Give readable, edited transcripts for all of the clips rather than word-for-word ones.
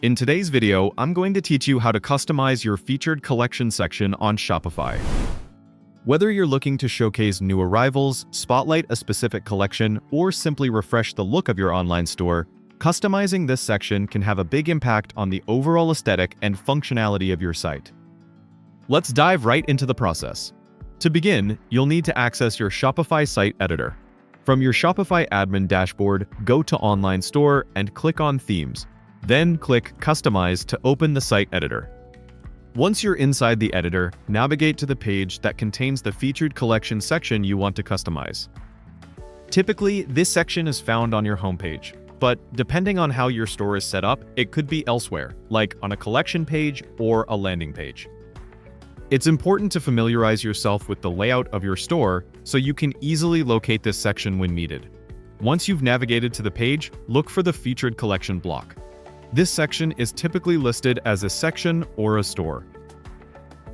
In today's video, I'm going to teach you how to customize your featured collection section on Shopify. Whether you're looking to showcase new arrivals, spotlight a specific collection, or simply refresh the look of your online store, customizing this section can have a big impact on the overall aesthetic and functionality of your site. Let's dive right into the process. To begin, you'll need to access your Shopify site editor. From your Shopify admin dashboard, go to Online Store and click on Themes. Then click Customize to open the site editor. Once you're inside the editor, navigate to the page that contains the featured collection section you want to customize. Typically, this section is found on your homepage, but depending on how your store is set up, it could be elsewhere, like on a collection page or a landing page. It's important to familiarize yourself with the layout of your store so you can easily locate this section when needed. Once you've navigated to the page, look for the Featured Collection block. This section is typically listed as a section or a store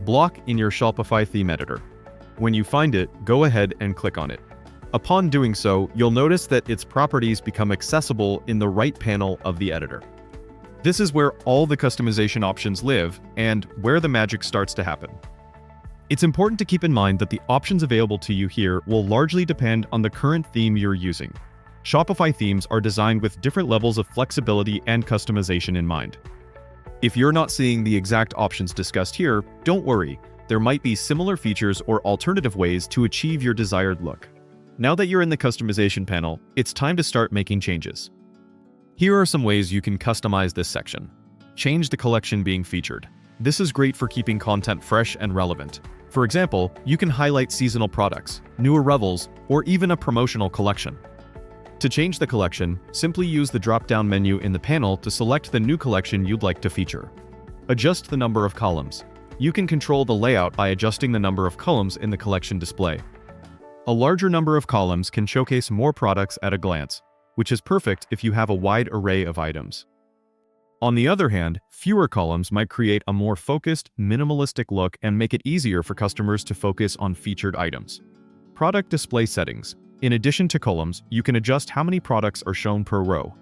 block in your Shopify theme editor. When you find it, go ahead and click on it. Upon doing so, you'll notice that its properties become accessible in the right panel of the editor. This is where all the customization options live and where the magic starts to happen. It's important to keep in mind that the options available to you here will largely depend on the current theme you're using. Shopify themes are designed with different levels of flexibility and customization in mind. If you're not seeing the exact options discussed here, don't worry. There might be similar features or alternative ways to achieve your desired look. Now that you're in the customization panel, it's time to start making changes. Here are some ways you can customize this section. Change the collection being featured. This is great for keeping content fresh and relevant. For example, you can highlight seasonal products, new arrivals, or even a promotional collection. To change the collection, simply use the drop-down menu in the panel to select the new collection you'd like to feature. Adjust the number of columns. You can control the layout by adjusting the number of columns in the collection display. A larger number of columns can showcase more products at a glance, which is perfect if you have a wide array of items. On the other hand, fewer columns might create a more focused, minimalistic look and make it easier for customers to focus on featured items. Product display settings. In addition to columns, you can adjust how many products are shown per row.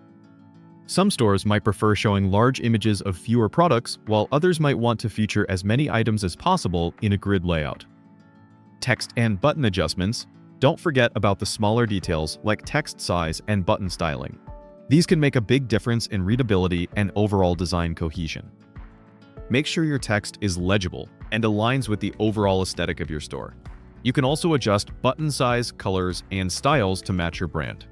Some stores might prefer showing large images of fewer products, while others might want to feature as many items as possible in a grid layout. Text and button adjustments. Don't forget about the smaller details like text size and button styling. These can make a big difference in readability and overall design cohesion. Make sure your text is legible and aligns with the overall aesthetic of your store. You can also adjust button size, colors, and styles to match your brand.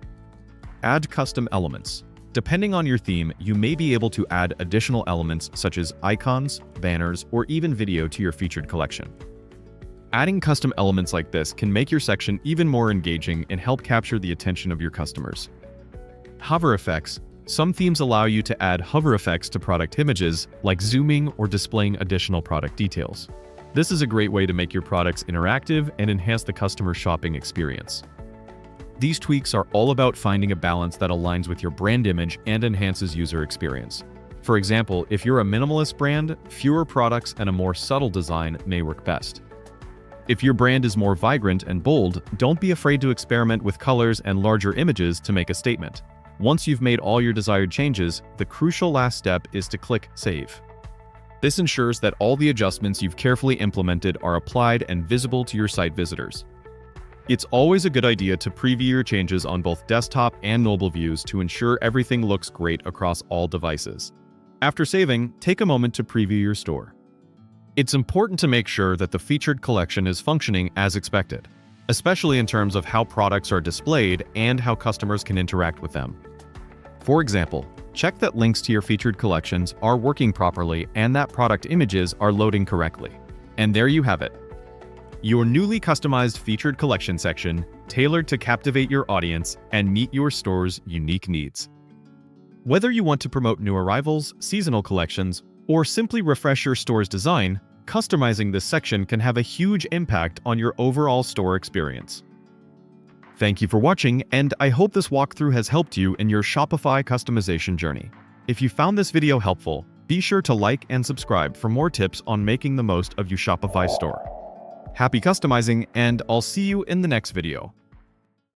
Add custom elements. Depending on your theme, you may be able to add additional elements such as icons, banners, or even video to your featured collection. Adding custom elements like this can make your section even more engaging and help capture the attention of your customers. Hover effects. Some themes allow you to add hover effects to product images, like zooming or displaying additional product details. This is a great way to make your products interactive and enhance the customer shopping experience. These tweaks are all about finding a balance that aligns with your brand image and enhances user experience. For example, if you're a minimalist brand, fewer products and a more subtle design may work best. If your brand is more vibrant and bold, don't be afraid to experiment with colors and larger images to make a statement. Once you've made all your desired changes, the crucial last step is to click Save. This ensures that all the adjustments you've carefully implemented are applied and visible to your site visitors. It's always a good idea to preview your changes on both desktop and mobile views to ensure everything looks great across all devices. After saving, take a moment to preview your store. It's important to make sure that the featured collection is functioning as expected, especially in terms of how products are displayed and how customers can interact with them. For example, check that links to your featured collections are working properly and that product images are loading correctly. And there you have it. Your newly customized featured collection section, tailored to captivate your audience and meet your store's unique needs. Whether you want to promote new arrivals, seasonal collections, or simply refresh your store's design, customizing this section can have a huge impact on your overall store experience. Thank you for watching, and I hope this walkthrough has helped you in your Shopify customization journey. If you found this video helpful, be sure to like and subscribe for more tips on making the most of your Shopify store. Happy customizing, and I'll see you in the next video.